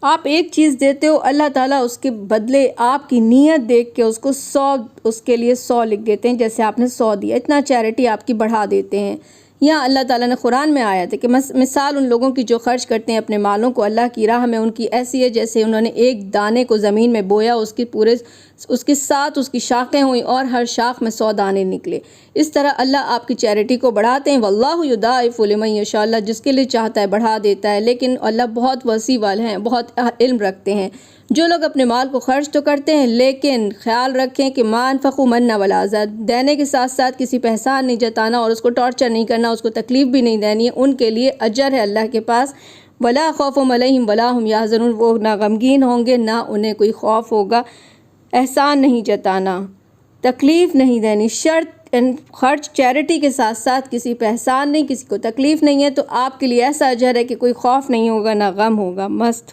آپ ایک چیز دیتے ہو، اللہ تعالیٰ اس کے بدلے آپ کی نیت دیکھ کے اس کو 100 اس کے لیے 100 لکھ دیتے ہیں، جیسے آپ نے 100 دیا، اتنا چیریٹی آپ کی بڑھا دیتے ہیں۔ یہاں اللہ تعالیٰ نے قرآن میں آیا تھا کہ مثال ان لوگوں کی جو خرچ کرتے ہیں اپنے مالوں کو اللہ کی راہ میں، ان کی ایسی ہے جیسے انہوں نے ایک دانے کو زمین میں بویا، اس کے ساتھ اس کی شاخیں ہوئیں اور ہر شاخ میں 100 دانے نکلے۔ اس طرح اللہ آپ کی چیریٹی کو بڑھاتے ہیں۔ واللہ یضاعف لمن یشاء، اللہ جس کے لیے چاہتا ہے بڑھا دیتا ہے، لیکن اللہ بہت وسیع والے ہیں، بہت علم رکھتے ہیں۔ جو لوگ اپنے مال کو خرچ تو کرتے ہیں لیکن خیال رکھیں کہ ما انفقوا منا ولا اذى، دینے کے ساتھ ساتھ کسی پہ احسان نہیں جتانا اور اس کو ٹارچر نہیں کرنا، اس کو تکلیف بھی نہیں دینی ہے، ان کے لیے اجر ہے اللہ کے پاس۔ ولا خوف علیہم ولا هم يحزنون، وہ نہ غمگین ہوں گے نہ انہیں کوئی خوف ہوگا۔ احسان نہیں جتانا، تکلیف نہیں دینی، شرط خرچ چیریٹی کے ساتھ ساتھ کسی پہ احسان نہیں، کسی کو تکلیف نہیں ہے، تو آپ کے لیے ایسا اجر ہے کہ کوئی خوف نہیں ہوگا نہ غم ہوگا۔ مست